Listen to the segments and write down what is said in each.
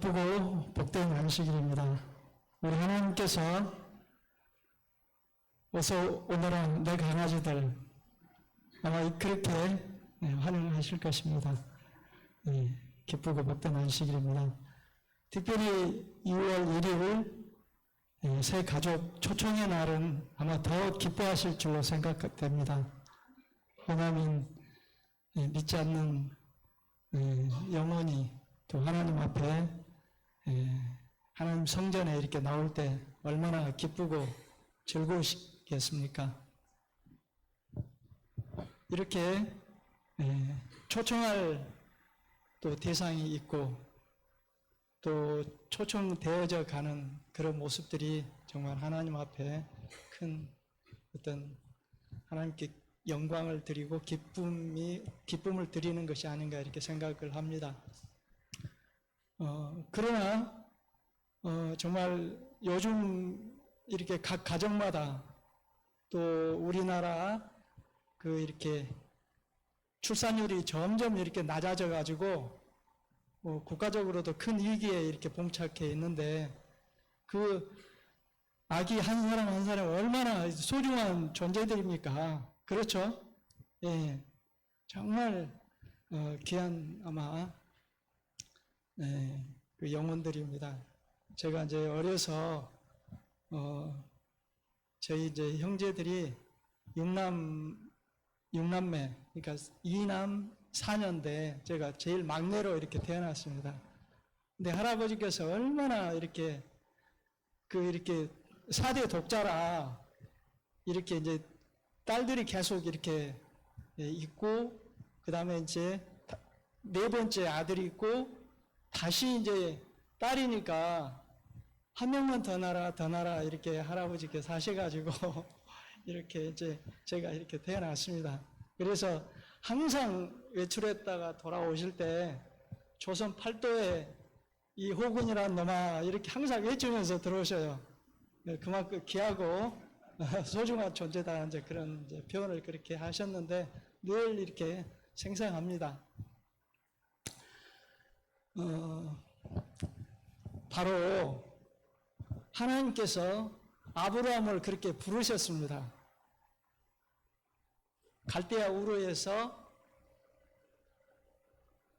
기쁘고 복된 안식일입니다. 우리 하나님께서 어서 오너라 내 강아지들 아마 그렇게 환영하실 것입니다. 기쁘고 복된 안식일입니다. 특별히 2월 1일 새 가족 초청의 날은 아마 더 기뻐하실 줄로 생각됩니다. 호남인 믿지 않는 영혼이 또 하나님 앞에 하나님 성전에 이렇게 나올 때 얼마나 기쁘고 즐거우시겠습니까? 이렇게 초청할 또 대상이 있고 또 초청되어져 가는 그런 모습들이 정말 하나님 앞에 큰 어떤 하나님께 영광을 드리고 기쁨을 드리는 것이 아닌가 이렇게 생각을 합니다. 그러나 정말 요즘 이렇게 각 가정마다 또 우리나라 이렇게 출산율이 점점 이렇게 낮아져 가지고 국가적으로도 큰 위기에 이렇게 봉착해 있는데 그 아기 한 사람 한 사람 얼마나 소중한 존재들입니까? 그렇죠? 예, 정말 귀한 아마 그 영혼들입니다. 제가 이제 어려서 저희 이제 형제들이 육남매, 그러니까 2남 4년대 제가 제일 막내로 이렇게 태어났습니다. 근데 할아버지께서 얼마나 이렇게 이렇게 4대 독자라 이렇게 이제 딸들이 계속 이렇게 있고 그 다음에 이제 4번째 아들이 있고 다시 이제 딸이니까 한 명만 더 나라 이렇게 할아버지께서 하셔가지고 이렇게 이제 제가 이렇게 태어났습니다. 그래서 항상 외출했다가 돌아오실 때 조선 팔도에 이 호군이란 놈아 이렇게 항상 외치면서 들어오셔요. 그만큼 귀하고 소중한 존재다 이제 그런 이제 표현을 그렇게 하셨는데 늘 이렇게 생생합니다. 바로 하나님께서 아브라함을 그렇게 부르셨습니다. 갈대아 우르에서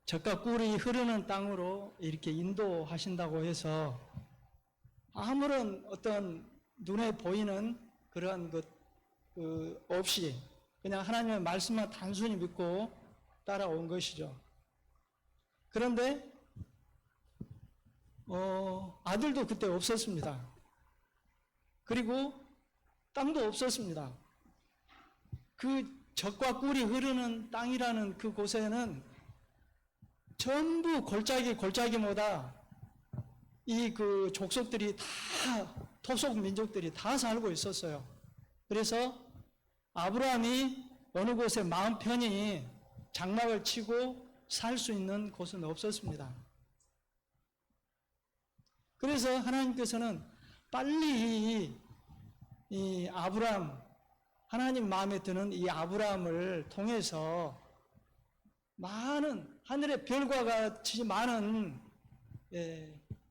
젖과 꿀이 흐르는 땅으로 이렇게 인도하신다고 해서 아무런 어떤 눈에 보이는 그러한 것 없이 그냥 하나님의 말씀만 단순히 믿고 따라온 것이죠. 그런데 아들도 그때 없었습니다. 그리고 땅도 없었습니다. 그 젖과 꿀이 흐르는 땅이라는 그 곳에는 전부 골짜기마다 이 그 족속들이 다 토속 민족들이 다 살고 있었어요. 그래서 아브라함이 어느 곳에 마음 편히 장막을 치고 살 수 있는 곳은 없었습니다. 그래서 하나님께서는 빨리 이 아브라함, 하나님 마음에 드는 이 아브라함을 통해서 많은 하늘의 별과 같이 많은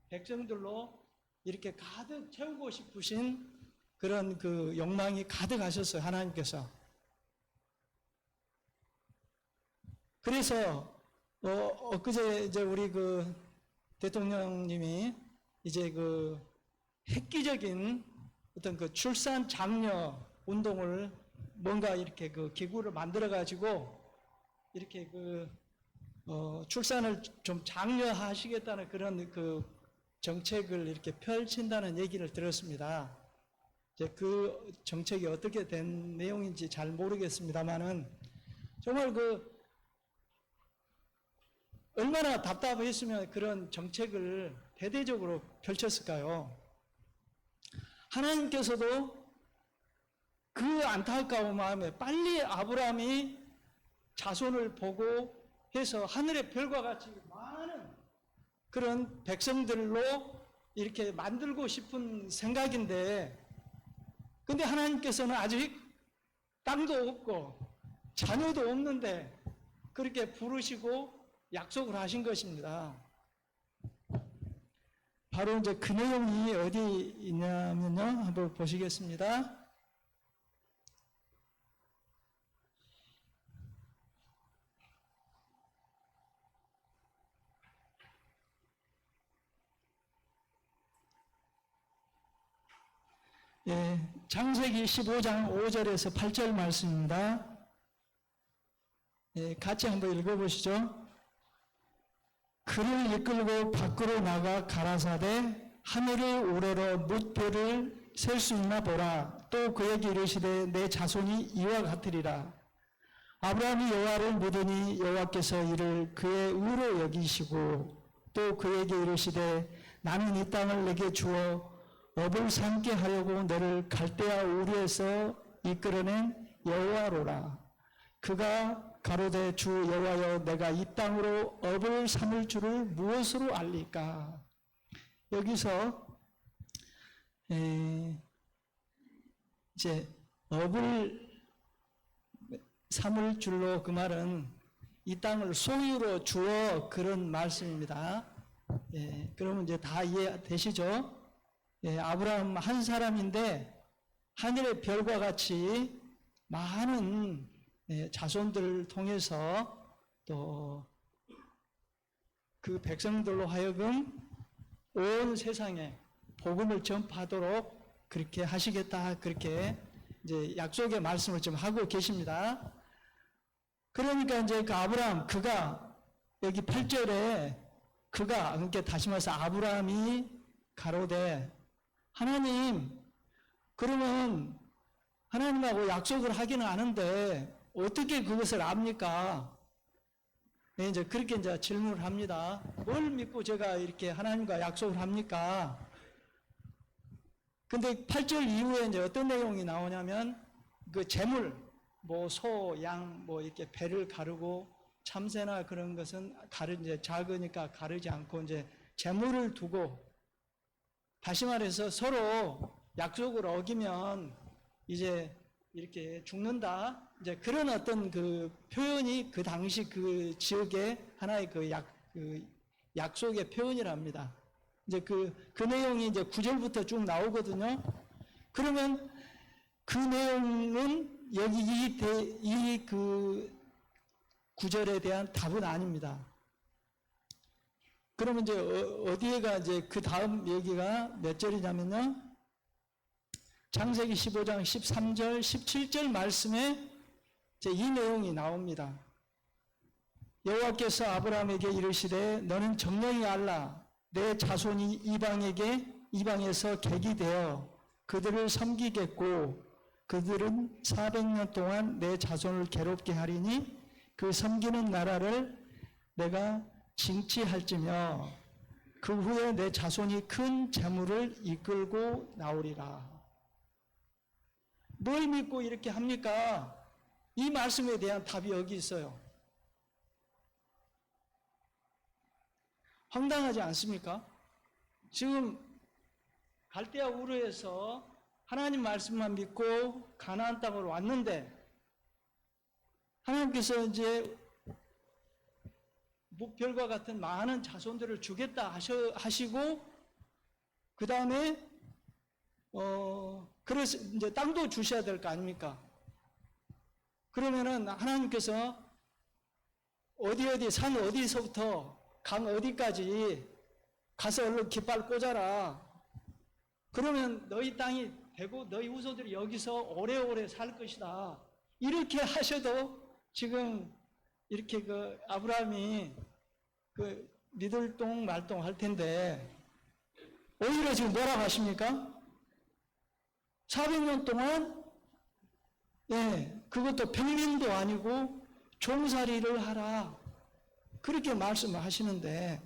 백성들로 이렇게 가득 채우고 싶으신 그런 그 욕망이 가득하셨어요, 하나님께서. 그래서 엊그제 이제 우리 그 대통령님이 이제 그 획기적인 어떤 그 출산 장려 운동을 뭔가 이렇게 그 기구를 만들어 가지고 이렇게 출산을 좀 장려하시겠다는 그런 그 정책을 이렇게 펼친다는 얘기를 들었습니다. 이제 그 정책이 어떻게 된 내용인지 잘 모르겠습니다만은 정말 얼마나 답답했으면 그런 정책을 대대적으로 펼쳤을까요? 하나님께서도 그 안타까운 마음에 빨리 아브라함이 자손을 보고 해서 하늘의 별과 같이 많은 그런 백성들로 이렇게 만들고 싶은 생각인데 근데 하나님께서는 아직 땅도 없고 자녀도 없는데 그렇게 부르시고 약속을 하신 것입니다. 바로 이제 그 내용이 어디 있냐면요. 한번 보시겠습니다. 예, 창세기 15장 5절에서 8절 말씀입니다. 예, 같이 한번 읽어보시죠. 그를 이끌고 밖으로 나가 가라사대 하늘의 우러러 뭇별을 셀 수 있나 보라. 또 그에게 이르시되 내 자손이 이와 같으리라. 아브라함이 여호와를 믿으니 여호와께서 이를 그의 의로 여기시고 또 그에게 이르시되 나는 이 땅을 내게 주어 업을 삼게 하려고 너를 갈대아 우르에서 이끌어낸 여호와로라. 그가 가로되 주 여호와여 내가 이 땅으로 업을 삼을 줄을 무엇으로 알리까? 여기서 이제 업을 삼을 줄로 그 말은 이 땅을 소유로 주어 그런 말씀입니다. 예, 그러면 이제 다 이해되시죠? 예, 아브라함 한 사람인데 하늘의 별과 같이 많은 자손들을 통해서 또 그 백성들로 하여금 온 세상에 복음을 전파하도록 그렇게 하시겠다, 그렇게 이제 약속의 말씀을 좀 하고 계십니다. 그러니까 이제 그 아브라함, 그가 여기 8절에 그가, 그러니까 다시 말해서 아브라함이 가로되 하나님, 그러면 하나님하고 약속을 하기는 아는데 어떻게 그것을 압니까? 네, 이제 그렇게 이제 질문을 합니다. 뭘 믿고 제가 이렇게 하나님과 약속을 합니까? 근데 8절 이후에 이제 어떤 내용이 나오냐면 그 재물, 뭐 소, 양, 뭐 이렇게 배를 가르고 참새나 그런 것은 이제 작으니까 가르지 않고 이제 재물을 두고, 다시 말해서 서로 약속을 어기면 이제 이렇게 죽는다. 이제 그런 어떤 그 표현이 그 당시 그 지역의 하나의 그 약속의 표현이랍니다. 이제 그 내용이 이제 9절부터 쭉 나오거든요. 그러면 그 내용은 여기 이 그 9절에 대한 답은 아닙니다. 그러면 이제 어디에가 이제 그 다음 얘기가 몇 절이냐면요. 창세기 15장 13절, 17절 말씀에 이제 이 내용이 나옵니다. 여호와께서 아브라함에게 이르시되 너는 정령이 알라. 내 자손이 이방에서 객이 되어 그들을 섬기겠고 그들은 400년 동안 내 자손을 괴롭게 하리니 그 섬기는 나라를 내가 징치할지며 그 후에 내 자손이 큰 재물을 이끌고 나오리라. 뭘 믿고 이렇게 합니까? 이 말씀에 대한 답이 여기 있어요. 황당하지 않습니까? 지금 갈대아 우르에서 하나님 말씀만 믿고 가나안 땅으로 왔는데 하나님께서 이제 별과 같은 많은 자손들을 주겠다 하시고 그 다음에 그래서 이제 땅도 주셔야 될 거 아닙니까? 그러면은 하나님께서 어디 산 어디서부터 강 어디까지 가서 얼른 깃발 꽂아라. 그러면 너희 땅이 되고 너희 후손들이 여기서 오래오래 살 것이다. 이렇게 하셔도 지금 이렇게 그 아브라함이 그 믿을동 말동 할 텐데 오히려 지금 뭐라고 하십니까? 400년 동안 그것도 평민도 아니고 종살이를 하라. 그렇게 말씀을 하시는데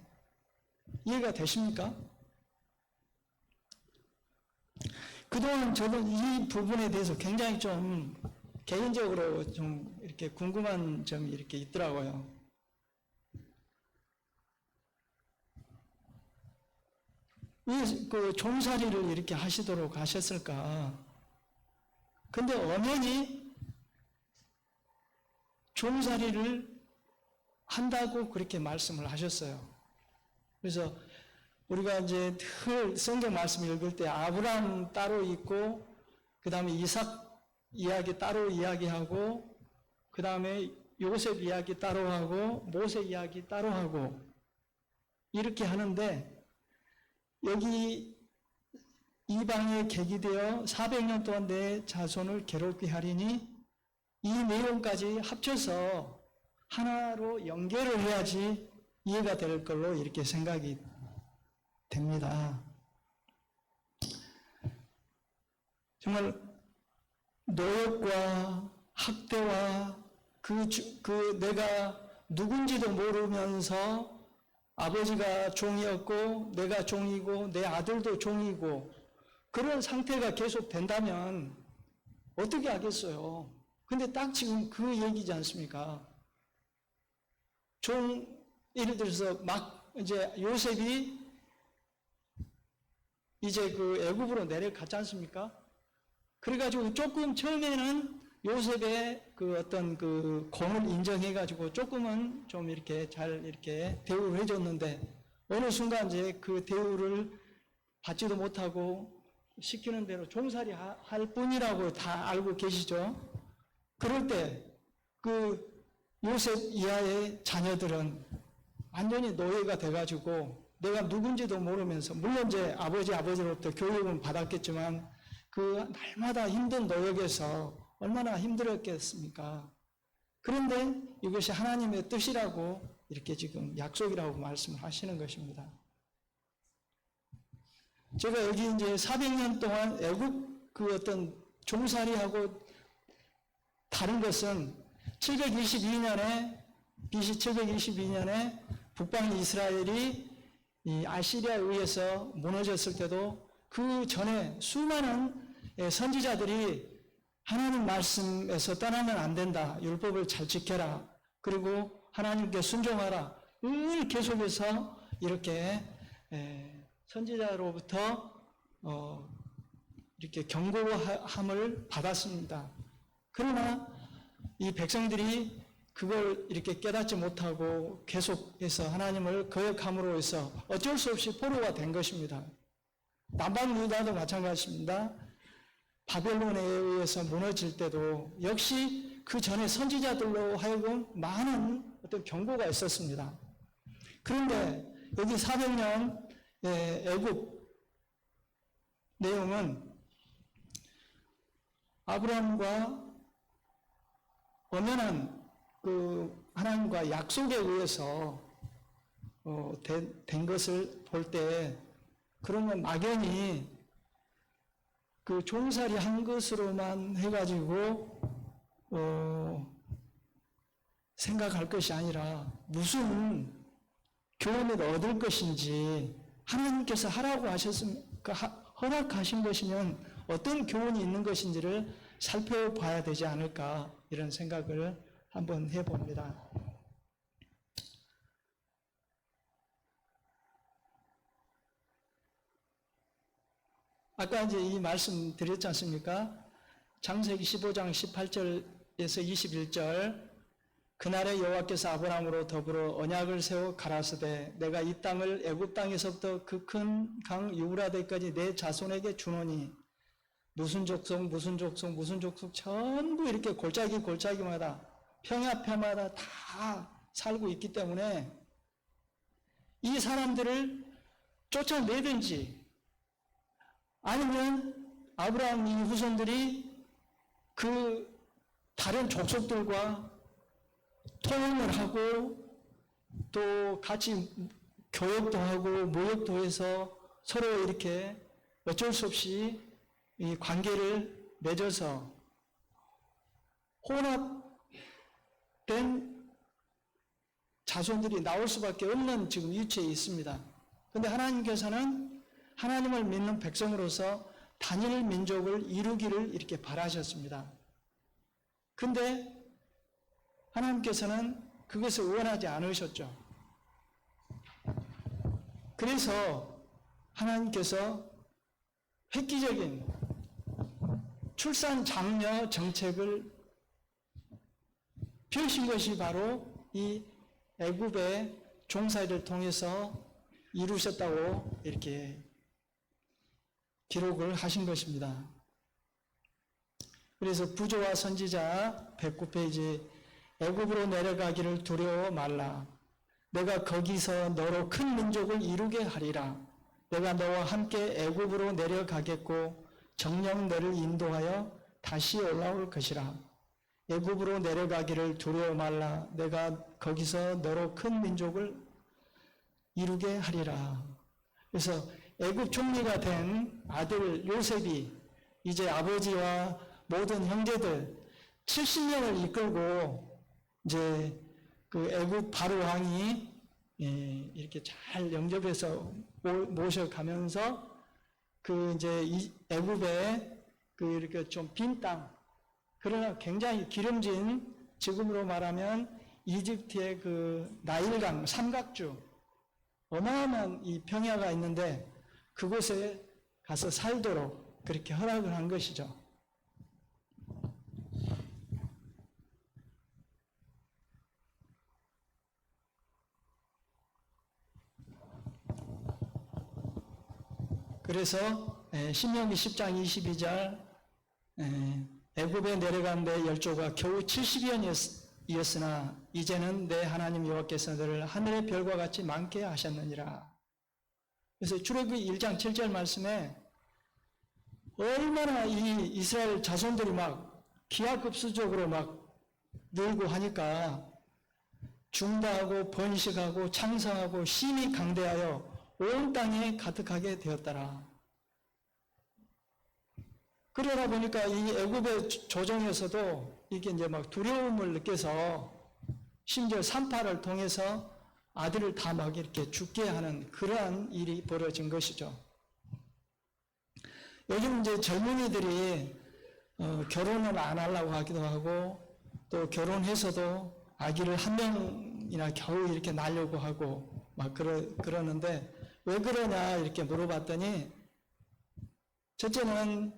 이해가 되십니까? 그동안 저는 이 부분에 대해서 굉장히 좀 개인적으로 좀 이렇게 궁금한 점이 이렇게 있더라고요. 왜 그 종살이를 이렇게 하시도록 하셨을까? 근데 엄연히 종살이를 한다고 그렇게 말씀을 하셨어요. 그래서 우리가 이제 늘 성경 말씀 읽을 때 아브라함 따로 있고, 그 다음에 이삭 이야기 따로 이야기하고, 그 다음에 요셉 이야기 따로 하고, 모세 이야기 따로 하고, 이렇게 하는데, 여기 이방에 계기되어 400년 동안 내 자손을 괴롭게 하리니, 이 내용까지 합쳐서 하나로 연결을 해야지 이해가 될 걸로 이렇게 생각이 됩니다. 정말 노역과 학대와 내가 누군지도 모르면서 아버지가 종이었고 내가 종이고 내 아들도 종이고 그런 상태가 계속 된다면 어떻게 하겠어요? 근데 딱 지금 그 얘기지 않습니까? 예를 들어서 막 이제 요셉이 이제 그 애굽으로 내려갔지 않습니까? 그래가지고 조금 처음에는 요셉의 그 어떤 그 공을 인정해가지고 조금은 좀 이렇게 잘 이렇게 대우를 해줬는데 어느 순간 이제 그 대우를 받지도 못하고 시키는 대로 종살이 할 뿐이라고 다 알고 계시죠? 그럴 때 그 요셉 이하의 자녀들은 완전히 노예가 돼가지고 내가 누군지도 모르면서 물론 이제 아버지로부터 교육은 받았겠지만 그 날마다 힘든 노역에서 얼마나 힘들었겠습니까? 그런데 이것이 하나님의 뜻이라고 이렇게 지금 약속이라고 말씀을 하시는 것입니다. 제가 여기 이제 400년 동안 애국 그 어떤 종살이하고 다른 것은 722년에 BC 722년에 북방 이스라엘이 이 아시리아에 의해서 무너졌을 때도 그 전에 수많은 선지자들이 하나님 말씀에서 떠나면 안 된다. 율법을 잘 지켜라. 그리고 하나님께 순종하라. 늘 계속해서 이렇게 선지자로부터 이렇게 경고함을 받았습니다. 그러나 이 백성들이 그걸 이렇게 깨닫지 못하고 계속해서 하나님을 거역함으로 해서 어쩔 수 없이 포로가 된 것입니다. 남방 유다도 마찬가지입니다. 바벨론에 의해서 무너질 때도 역시 그 전에 선지자들로 하여금 많은 어떤 경고가 있었습니다. 그런데 여기 400년 애굽 내용은 아브라함과 엄연한 그 하나님과 약속에 의해서 된 것을 볼 때 그러면 막연히 그 종살이 한 것으로만 해가지고 생각할 것이 아니라 무슨 교훈을 얻을 것인지 하나님께서 하라고 허락하신 것이면 어떤 교훈이 있는 것인지를 살펴봐야 되지 않을까 이런 생각을 한번 해봅니다. 아까 이제 이 말씀 드렸지 않습니까? 창세기 15장 18절에서 21절 그날에 여호와께서 아브라함으로 더불어 언약을 세워 가라사대 내가 이 땅을 애굽 땅에서부터 그 큰 강 유브라데까지 내 자손에게 주노니 무슨 족속 전부 이렇게 골짜기마다 평야편마다 다 살고 있기 때문에 이 사람들을 쫓아내든지 아니면 아브라함 이 후손들이 그 다른 족속들과 통혼을 하고 또 같이 교역도 하고 모역도 해서 서로 이렇게 어쩔 수 없이 이 관계를 맺어서 혼합된 자손들이 나올 수밖에 없는 지금 위치에 있습니다. 그런데 하나님께서는 하나님을 믿는 백성으로서 단일 민족을 이루기를 이렇게 바라셨습니다. 근데 하나님께서는 그것을 원하지 않으셨죠. 그래서 하나님께서 획기적인 출산 장려 정책을 펴신 것이 바로 이 애굽의 종살이를 통해서 이루셨다고 이렇게 기록을 하신 것입니다. 그래서 부조와 선지자 109페이지 애굽으로 내려가기를 두려워 말라. 내가 거기서 너로 큰 민족을 이루게 하리라. 내가 너와 함께 애굽으로 내려가겠고 정녕 너를 인도하여 다시 올라올 것이라. 애굽으로 내려가기를 두려워 말라. 내가 거기서 너로 큰 민족을 이루게 하리라. 그래서 애굽 총리가 된 아들 요셉이 이제 아버지와 모든 형제들 70명을 이끌고 이제 그 애굽 바로 왕이 이렇게 잘 영접해서 모셔가면서 그 이제 애굽에 그 이렇게 좀 빈 땅, 그러나 굉장히 기름진, 지금으로 말하면 이집트의 그 나일강 삼각주, 어마어마한 이 평야가 있는데 그곳에 가서 살도록 그렇게 허락을 한 것이죠. 그래서 신명기 10장 22절 애굽에 내려간 내 열조가 겨우 70년이었으나 이제는 내 하나님 여호와께서 너를 하늘의 별과 같이 많게 하셨느니라. 그래서 출애굽기 1장 7절 말씀에 얼마나 이 이스라엘 자손들이 막 기하급수적으로 막 늘고 하니까 중다하고 번식하고 창성하고 심히 강대하여 온 땅에 가득하게 되었더라. 그러다 보니까 이 애굽의 조정에서도 이게 이제 막 두려움을 느껴서 심지어 산파를 통해서 아들을 다 막 이렇게 죽게 하는 그러한 일이 벌어진 것이죠. 요즘 이제 젊은이들이 결혼을 안 하려고 하기도 하고 또 결혼해서도 아기를 한 명이나 겨우 이렇게 낳으려고 하고 막 그러는데 왜 그러냐 이렇게 물어봤더니 첫째는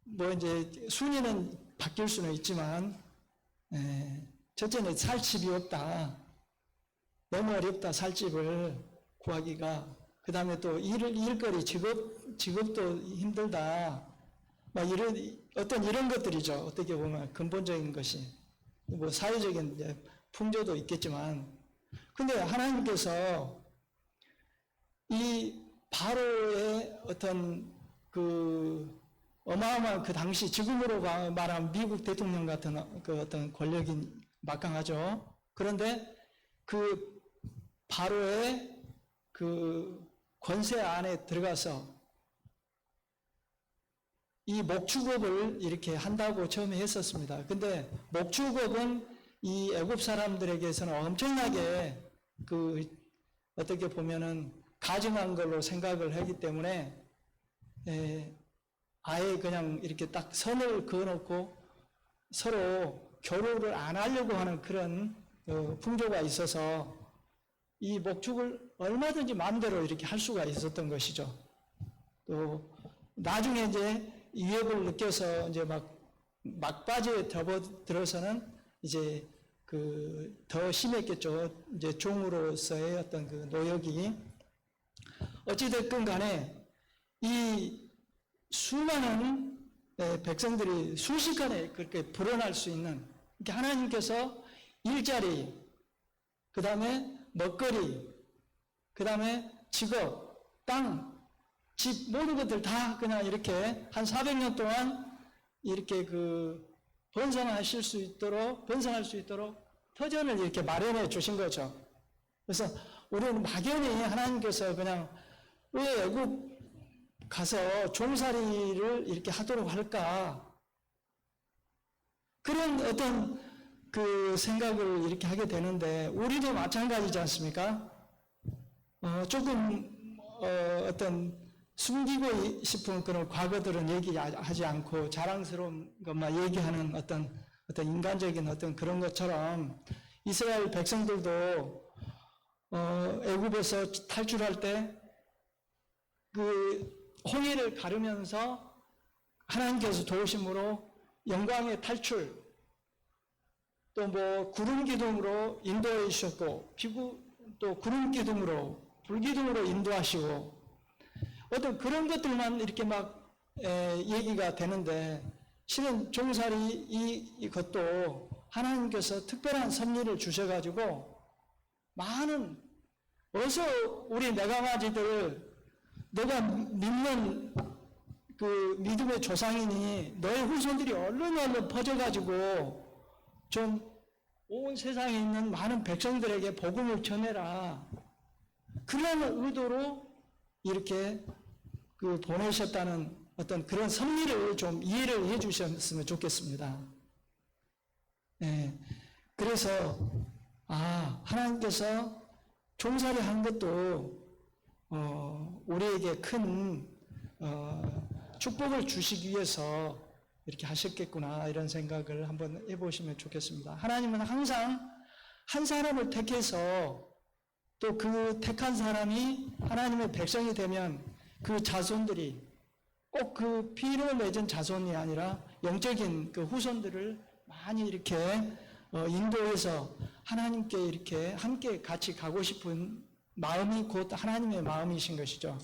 뭐 이제 순위는 바뀔 수는 있지만 첫째는 살 집이 없다. 너무 어렵다. 살 집을 구하기가. 그 다음에 또 일거리 직업도 힘들다. 막 이런 것들이죠. 어떻게 보면 근본적인 것이. 뭐 사회적인 이제 풍조도 있겠지만. 근데 하나님께서 이 바로의 어떤 그 어마어마한 그 당시 지금으로 말하면 미국 대통령 같은 그 어떤 권력이 막강하죠. 그런데 그 바로의 그 권세 안에 들어가서 이 목축업을 이렇게 한다고 처음에 했었습니다. 근데 목축업은 이 애굽 사람들에게서는 엄청나게 그 어떻게 보면은 가증한 걸로 생각을 하기 때문에 아예 그냥 이렇게 딱 선을 그어놓고 서로 결혼을 안 하려고 하는 그런 풍조가 있어서 이 목축을 얼마든지 마음대로 이렇게 할 수가 있었던 것이죠. 또 나중에 이제 위협을 느껴서 이제 막바지에 접어들어서는 이제 그 더 심했겠죠. 이제 종으로서의 어떤 그 노역이. 어찌됐든 간에 이 수많은 백성들이 순식간에 그렇게 불어날 수 있는, 이렇게 하나님께서 일자리, 그 다음에 먹거리, 그 다음에 직업, 땅, 집, 모든 것들 다 그냥 이렇게 한 400년 동안 이렇게 번성할 수 있도록 터전을 이렇게 마련해 주신 거죠. 그래서 우리는 막연히 하나님께서 그냥 왜 애굽 가서 종살이를 이렇게 하도록 할까? 그런 어떤 그 생각을 이렇게 하게 되는데, 우리도 마찬가지지 않습니까? 조금, 어떤 숨기고 싶은 그런 과거들은 얘기하지 않고 자랑스러운 것만 얘기하는 어떤 인간적인 어떤 그런 것처럼 이스라엘 백성들도, 애굽에서 탈출할 때 그 홍해를 가르면서 하나님께서 도우심으로 영광의 탈출, 또 구름 기둥으로 인도해 주셨고, 또 구름 기둥으로 불기둥으로 인도하시고 어떤 그런 것들만 이렇게 막 얘기가 되는데 실은 종살이 이것도 하나님께서 특별한 섭리를 주셔가지고 많은 어서 우리 네가마지들 너가 믿는 그 믿음의 조상이니 너의 후손들이 얼른 퍼져가지고 좀 온 세상에 있는 많은 백성들에게 복음을 전해라. 그런 의도로 이렇게 그 보내셨다는 어떤 그런 섭리를 좀 이해를 해 주셨으면 좋겠습니다. 네. 그래서 하나님께서 종살이 한 것도 우리에게 큰 축복을 주시기 위해서 이렇게 하셨겠구나 이런 생각을 한번 해보시면 좋겠습니다. 하나님은 항상 한 사람을 택해서 또 그 택한 사람이 하나님의 백성이 되면 그 자손들이 꼭 그 피로 맺은 자손이 아니라 영적인 그 후손들을 많이 이렇게 인도해서 하나님께 이렇게 함께 같이 가고 싶은 마음이 곧 하나님의 마음이신 것이죠.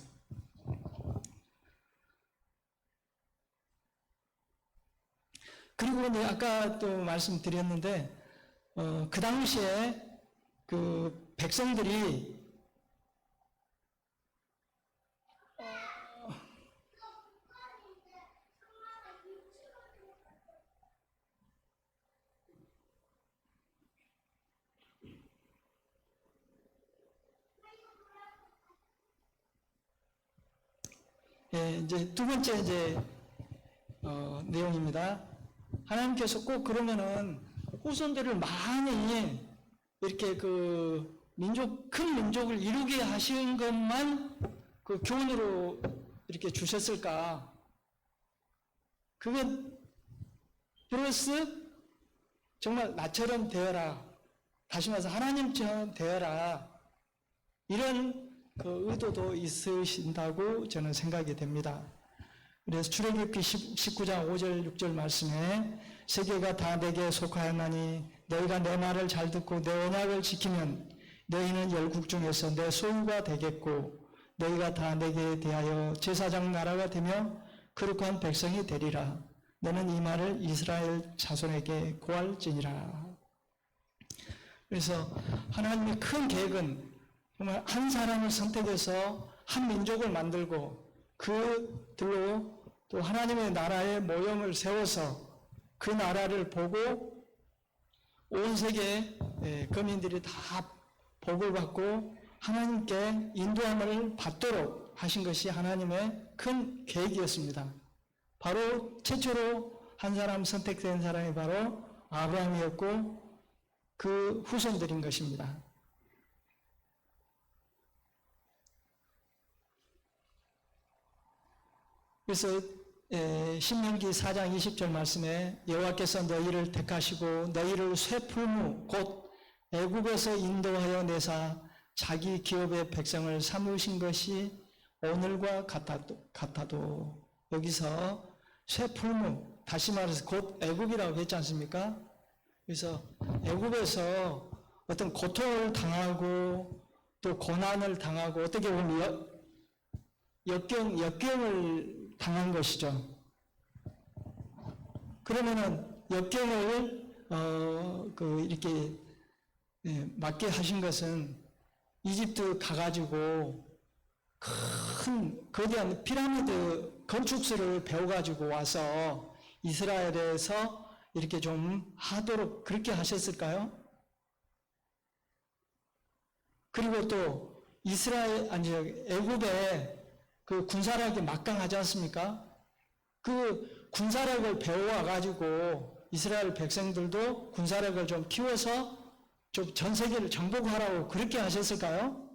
그리고 아까 또 말씀드렸는데 그 당시에 그 백성들이 이제 두 번째 내용입니다. 하나님께서 꼭 그러면은 후손들을 많이 이렇게 그 큰 민족을 이루게 하신 것만 그 교훈으로 이렇게 주셨을까? 그건 플러스 정말 나처럼 되어라. 다시 말해서 하나님처럼 되어라. 이런 그 의도도 있으신다고 저는 생각이 됩니다. 그래서 출애굽기 19장 5절 6절 말씀에 세계가 다 내게 속하였나니 너희가 내 말을 잘 듣고 내 언약을 지키면 너희는 열국 중에서 내 소유가 되겠고 너희가 다 내게 대하여 제사장 나라가 되며 거룩한 백성이 되리라. 너는 이 말을 이스라엘 자손에게 고할지니라. 그래서 하나님의 큰 계획은 정말 한 사람을 선택해서 한 민족을 만들고 그들로 또 하나님의 나라의 모형을 세워서 그 나라를 보고 온 세계 거민들이 다 복을 받고 하나님께 인도함을 받도록 하신 것이 하나님의 큰 계획이었습니다. 바로 최초로 한 사람 선택된 사람이 바로 아브라함이었고 그 후손들인 것입니다. 그래서 신명기 4장 20절 말씀에 여호와께서 너희를 택하시고 너희를 쇠풀무 곧 애굽에서 인도하여 내사 자기 기업의 백성을 삼으신 것이 오늘과 같아도 여기서 쇠풀무 다시 말해서 곧 애굽이라고 했지 않습니까? 그래서 애굽에서 어떤 고통을 당하고 또 고난을 당하고 어떻게 보면 역경을 당한 것이죠. 그러면은 역경을 이렇게 맞게 하신 것은 이집트 가가지고 큰 거대한 피라미드 건축술을 배워가지고 와서 이스라엘에서 이렇게 좀 하도록 그렇게 하셨을까요? 그리고 또 애굽에 그 군사력이 막강하지 않습니까? 그 군사력을 배워와가지고 이스라엘 백성들도 군사력을 좀 키워서 좀 전 세계를 정복하라고 그렇게 하셨을까요?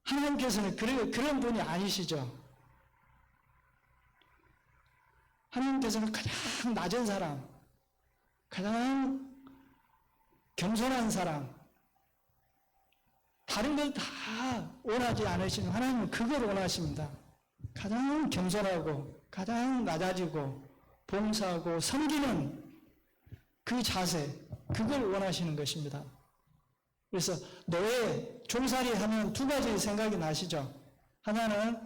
하나님께서는 그런 분이 아니시죠. 하나님께서는 가장 낮은 사람, 가장 겸손한 사람, 다른 걸 다 원하지 않으시는 하나님은 그걸 원하십니다. 가장 겸손하고 가장 낮아지고 봉사하고 섬기는 그 자세, 그걸 원하시는 것입니다. 그래서 노예, 종살이 하면 두 가지 생각이 나시죠? 하나는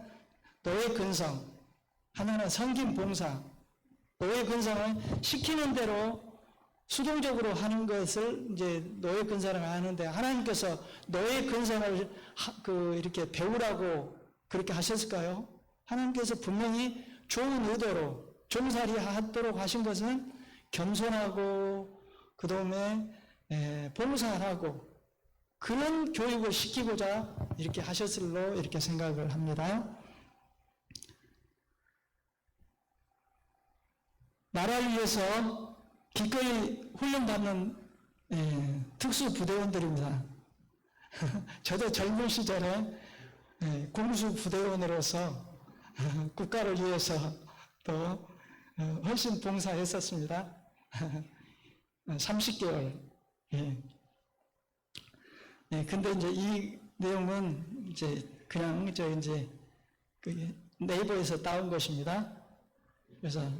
노예 근성, 하나는 성김 봉사. 노예 근성은 시키는 대로 수동적으로 하는 것을 이제 노예 근성을 하는데, 하나님께서 노예 근성을 이렇게 배우라고 그렇게 하셨을까요? 하나님께서 분명히 좋은 의도로 종살이 하도록 하신 것은 겸손하고 그 다음에 봉사하고 그런 교육을 시키고자 이렇게 하셨을로 이렇게 생각을 합니다. 나라를 위해서 기꺼이 훈련받는 특수부대원들입니다. 저도 젊은 시절에 공수부대원으로서 국가를 위해서 또 훨씬 봉사했었습니다. 30개월. 근데 이제 이 내용은 이제 그냥 이제 그 네이버에서 따온 것입니다. 그래서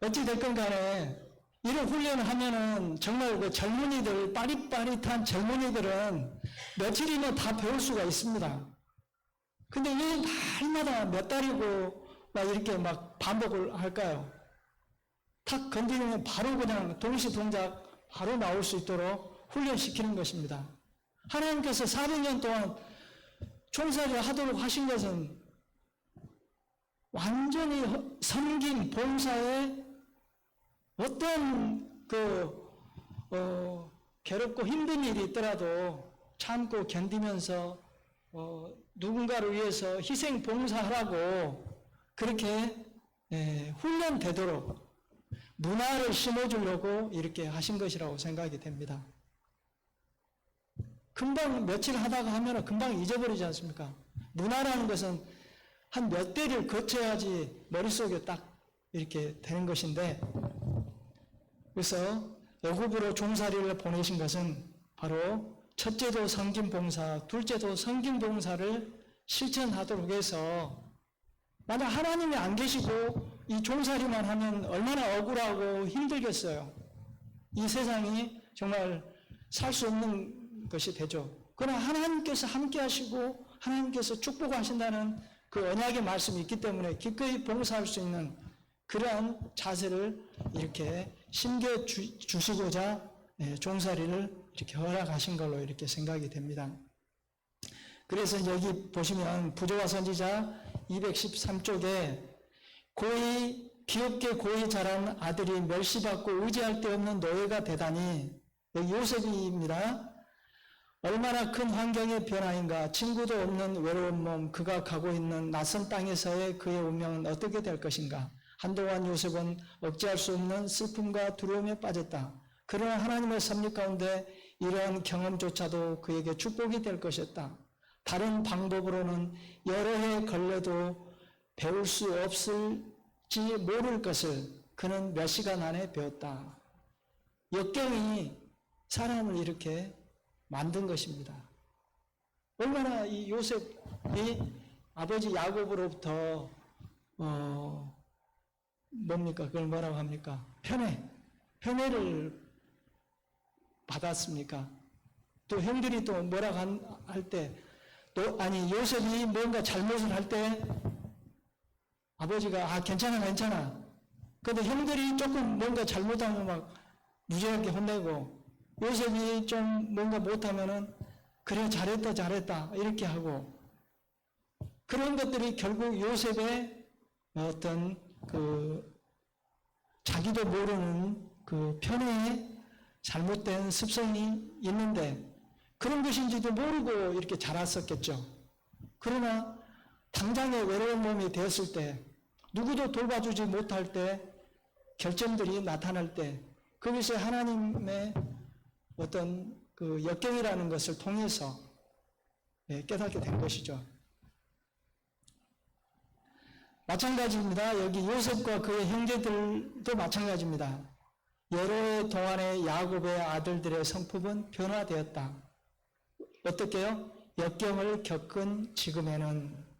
어찌 됐건 간에 이런 훈련을 하면은 정말 그 젊은이들, 빠릿빠릿한 젊은이들은 며칠이면 다 배울 수가 있습니다. 근데 왜 날마다 몇 달이고 막 이렇게 막 반복을 할까요? 탁 건드리면 바로 그냥 동시 동작 바로 나올 수 있도록 훈련시키는 것입니다. 하나님께서 400년 동안 총살이를 하도록 하신 것은 완전히 섬김, 봉사에 어떤 괴롭고 힘든 일이 있더라도 참고 견디면서 누군가를 위해서 희생 봉사하라고 그렇게 훈련되도록 문화를 심어주려고 이렇게 하신 것이라고 생각이 됩니다. 금방 며칠 하다가 하면 금방 잊어버리지 않습니까? 문화라는 것은 한 몇 대를 거쳐야지 머릿속에 딱 이렇게 되는 것인데, 그래서 애굽으로 종살이를 보내신 것은 바로 첫째도 성김봉사, 둘째도 성김봉사를 실천하도록 해서, 만약 하나님이 안 계시고 이 종살이만 하면 얼마나 억울하고 힘들겠어요. 이 세상이 정말 살 수 없는 것이 되죠. 그러나 하나님께서 함께 하시고 하나님께서 축복하신다는 그 언약의 말씀이 있기 때문에 기꺼이 봉사할 수 있는 그러한 자세를 이렇게 심겨주시고자 종살이를 이렇게 허락하신 걸로 이렇게 생각이 됩니다. 그래서 여기 보시면 부조와 선지자 213쪽에 귀엽게 고이 자란 아들이 멸시받고 의지할 데 없는 노예가 되다니, 여기 요셉입니다. 얼마나 큰 환경의 변화인가. 친구도 없는 외로운 몸, 그가 가고 있는 낯선 땅에서의 그의 운명은 어떻게 될 것인가. 한동안 요셉은 억제할 수 없는 슬픔과 두려움에 빠졌다. 그러나 하나님의 섭리 가운데 이러한 경험조차도 그에게 축복이 될 것이었다. 다른 방법으로는 여러 해 걸려도 배울 수 없을지 모를 것을 그는 몇 시간 안에 배웠다. 역경이 사람을 이렇게 만든 것입니다. 얼마나 이 요셉이 아버지 야곱으로부터 뭡니까? 그걸 뭐라고 합니까? 편애를 받았습니까? 또 형들이 또 뭐라고 할 때, 요셉이 뭔가 잘못을 할 때 아버지가 괜찮아. 근데 형들이 조금 뭔가 잘못하면 막 무지하게 혼내고, 요셉이 좀 뭔가 못하면은 그래 잘했다 이렇게 하고, 그런 것들이 결국 요셉의 어떤 자기도 모르는 편애의 잘못된 습성이 있는데, 그런 것인지도 모르고 이렇게 자랐었겠죠. 그러나 당장의 외로운 몸이 되었을 때, 누구도 돌봐주지 못할 때, 결점들이 나타날 때, 거기서 하나님의 어떤 역경이라는 것을 통해서 깨닫게 된 것이죠. 마찬가지입니다. 여기 요셉과 그의 형제들도 마찬가지입니다. 여러 해 동안의 야곱의 아들들의 성품은 변화되었다. 어떻게요? 역경을 겪은 지금에는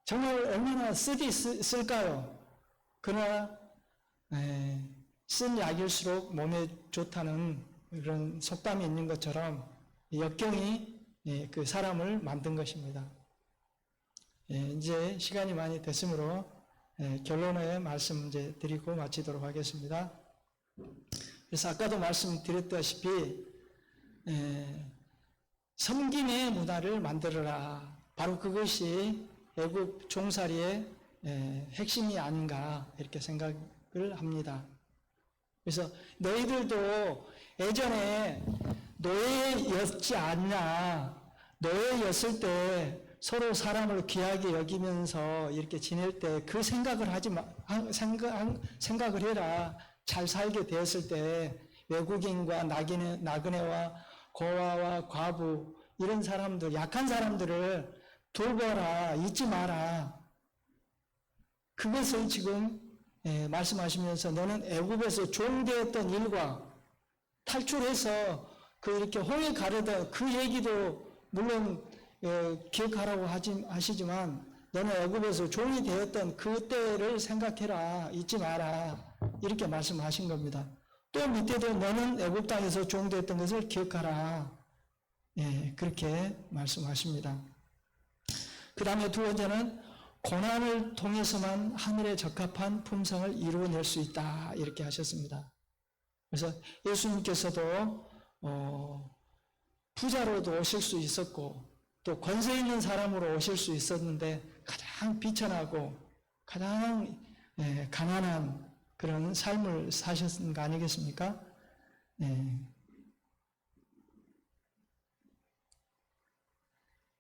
정말 얼마나 쓸까요? 그러나 쓴 약일수록 몸에 좋다는 그런 속담이 있는 것처럼 역경이 그 사람을 만든 것입니다. 이제 시간이 많이 됐으므로 결론의 말씀 이제 드리고 마치도록 하겠습니다. 그래서 아까도 말씀드렸다시피 섬김의 문화를 만들어라. 바로 그것이 애국 종살이의 핵심이 아닌가 이렇게 생각을 합니다. 그래서 너희들도 예전에 노예였지 않냐? 노예였을 때 서로 사람을 귀하게 여기면서 이렇게 지낼 때 그 생각을 생각을 해라. 잘 살게 되었을 때 외국인과 나그네와 고아와 과부 이런 사람들, 약한 사람들을 돌보라, 잊지 마라. 그것을 지금 말씀하시면서 너는 애굽에서 종되었던 일과 탈출해서 그 이렇게 홍해 가르던 그 얘기도 물론 기억하라고 하시지만 너는 애굽에서 종이 되었던 그때를 생각해라, 잊지 마라 이렇게 말씀하신 겁니다. 또 밑에도 너는 애굽 땅에서 종되었던 것을 기억하라 그렇게 말씀하십니다. 그 다음에 두 번째는 고난을 통해서만 하늘에 적합한 품성을 이루어낼 수 있다 이렇게 하셨습니다. 그래서 예수님께서도 부자로도 오실 수 있었고 또 권세 있는 사람으로 오실 수 있었는데 가장 비천하고 가장 가난한 그런 삶을 사셨는 거 아니겠습니까?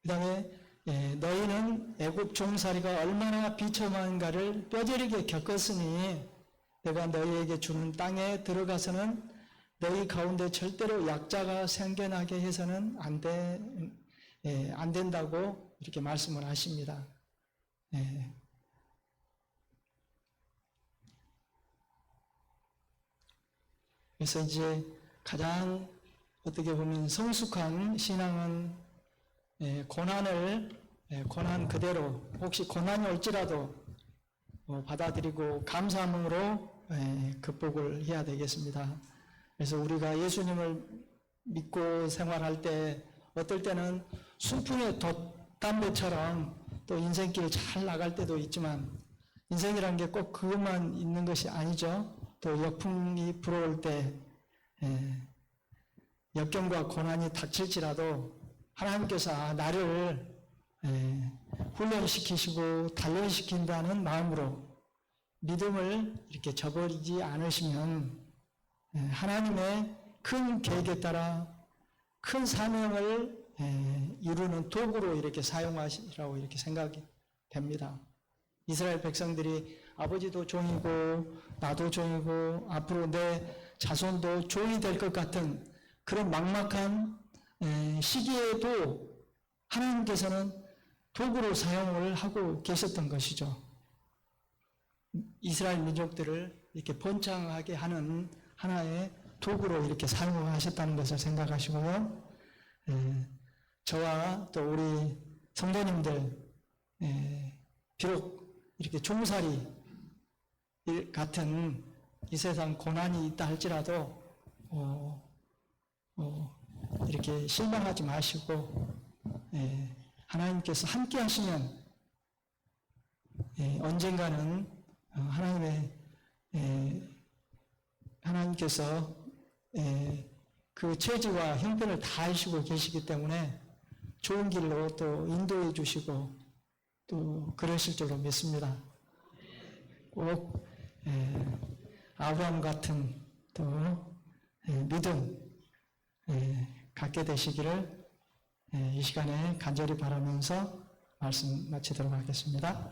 그 다음에 너희는 애굽 종살이가 얼마나 비참한가를 뼈저리게 겪었으니 내가 너희에게 주는 땅에 들어가서는 너희 가운데 절대로 약자가 생겨나게 해서는 안 된다고 이렇게 말씀을 하십니다. 그래서 이제 가장 어떻게 보면 성숙한 신앙은 고난 그대로 혹시 고난이 올지라도 받아들이고 감사함으로 극복을 해야 되겠습니다. 그래서 우리가 예수님을 믿고 생활할 때 어떨 때는 순풍의 돛담배처럼 또 인생길 잘 나갈 때도 있지만 인생이란 게 꼭 그것만 있는 것이 아니죠. 또 역풍이 불어올 때 역경과 고난이 닥칠지라도 하나님께서 나를 훈련시키시고 단련시킨다는 마음으로 믿음을 이렇게 저버리지 않으시면 하나님의 큰 계획에 따라 큰 사명을 이루는 도구로 이렇게 사용하시라고 이렇게 생각이 됩니다. 이스라엘 백성들이 아버지도 종이고 나도 종이고 앞으로 내 자손도 종이 될 것 같은 그런 막막한 시기에도 하나님께서는 도구로 사용을 하고 계셨던 것이죠. 이스라엘 민족들을 이렇게 번창하게 하는 하나의 도구로 이렇게 사용하셨다는 것을 생각하시고요. 저와 또 우리 성도님들 비록 이렇게 종살이 같은 이 세상 고난이 있다 할지라도 이렇게 실망하지 마시고 하나님께서 함께 하시면 언젠가는 하나님께서 그 처지와 형편을 다 아시고 계시기 때문에 좋은 길로 또 인도해 주시고 또 그러실 줄로 믿습니다. 꼭 아브라함 같은 또 믿음 갖게 되시기를 이 시간에 간절히 바라면서 말씀 마치도록 하겠습니다.